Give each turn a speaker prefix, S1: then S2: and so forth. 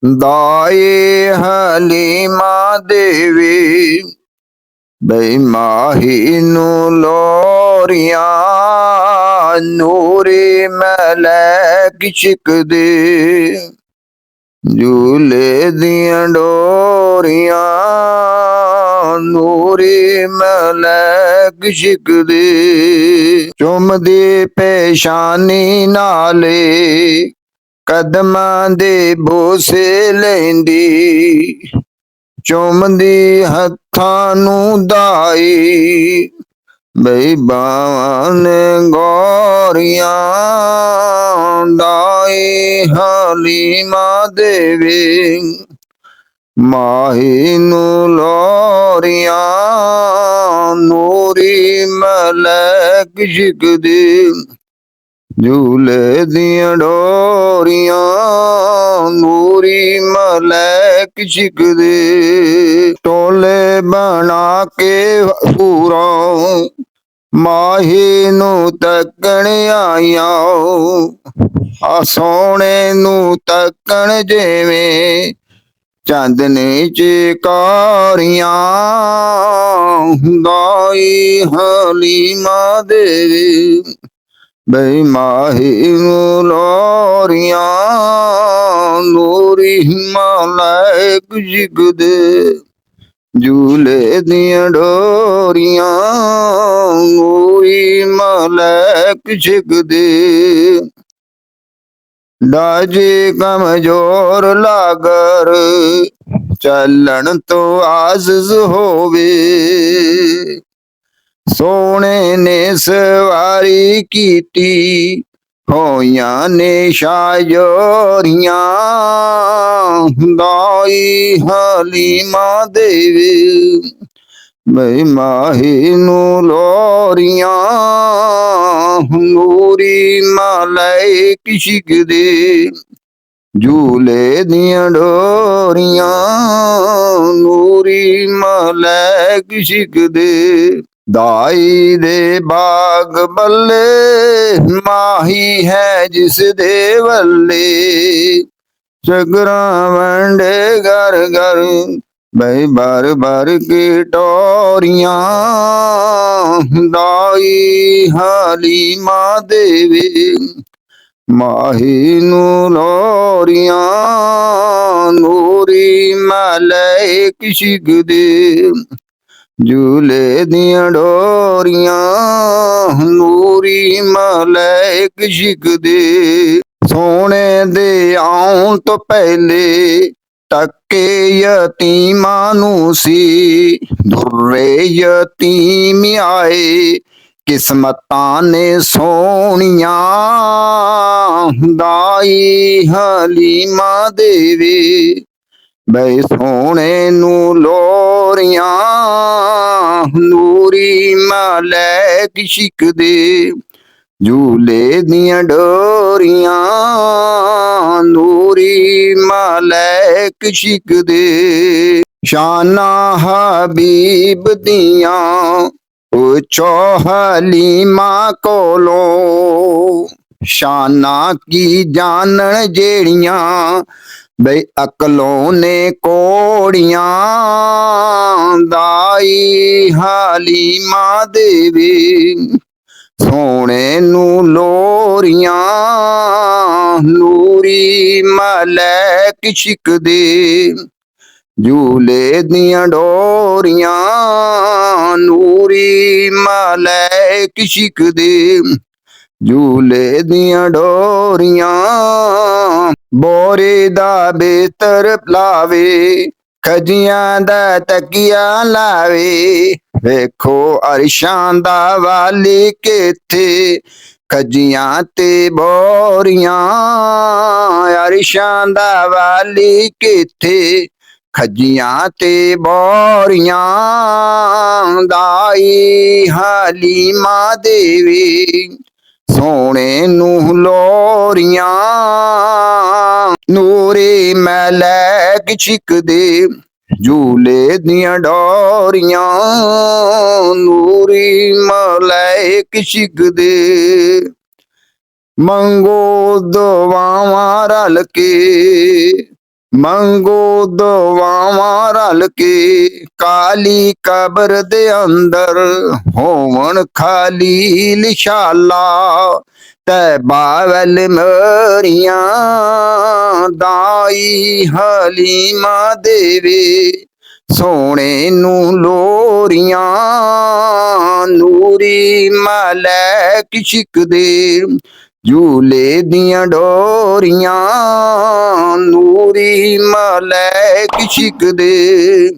S1: दाए हलीमा देवी बई माही नू लोरिया नूरी मलैक छिकदे झूले दियां डोरियां नूरी मलैक छिकदे चुमदी पेशानी नाले कदमां दे बोसे लैंदी चुमदी हत्थां नू दाई बई बावां ने गौरियां दाई हलीमा देवी माही नू लोरियां नूरी मलैक छिकदी झूले दियां डोरियां नूरी मलैक छिकदे टोले बना के पूरा माही नू तकण आईया सोने नू तकण जिवें चांदनी चिकारियां दाई हलीमा देवी बई माही नू लोरियां नूरी मलैक छिकदे झूले दियां डोरियां नूरी मलैक छिकदे डाजी कमजोर लागर चलन तो आजिज होवे सोने ने सवारी कीती होइयां ने शायोरियां दाई हलीमा देवी बई माही नू लोरियां नूरी मलैक छिकदे झूले दियां डोरियां नूरी मलैक छिकदे दाई दे बाग बल्ले माही है जिस दे बल्ले सगरा वंडे घर घर बई बार बार की टोरियां दाई हलीमा देवी माही नू लोरियां नूरी मलैक छिकदे झूले दियां डोरियां नूरी मलैक छिकदे सोने दे आउण तो पहले टके यतीमां नू सी दुर्रे यतीम आए किस्मतां ने सोनियां दाई हलीमा देवी बई सोने नू लोरियां नूरी मलैक छिकदे झूले दियां डोरियां नूरी मलैक छिकदे शाना हबीब दियां पुछो हलीमा कोलो शाना की जानन जेड़ियां बई अकलों ने कोड़ियां दाई हलीमा देवी सोने नू लोरियां नूरी मलैक छिकदे झूले दियां डोरियां नूरी मलैक छिकदे झूले दियां डोरियां बोरे दा बेतर लावे खजियां दा तकिया लावे वेखो अरशां दा वाली किथे खजियां ते बोरियां अरशां दा वाली किथे खजियां ते बोरियां दाई हलीमा देवी सोने नू लोरियां नूरी मलैक छिकदे झूले दियां डोरियां नूरी मलैक छिकदे मंगो दुआवां रल के ਮੰਗੋ ਦੁਆਵਾਂ ਰਲ ਕੇ ਕਾਲੀ ਕਬਰ ਦੇ ਅੰਦਰ ਹੋਵਣ ਖਾਲੀ ਲਿਸ਼ਾਲਾ ਤੈ ਬਾਵਲ ਮਰੀਆਂ ਦਾਈ ਹਲੀਮਾ ਦੇਵੇ ਸੋਹਣੇ ਨੂੰ ਲੋਰੀਆਂ ਨੂਰੀ ਮਲੈਕ ਛਿਕਦੇ ਝੂਲੇ ਦੀਆਂ ਡੋਰੀਆਂ ਨੂਰੀ ਮਲੈਕ ਛਿਕਦੇ।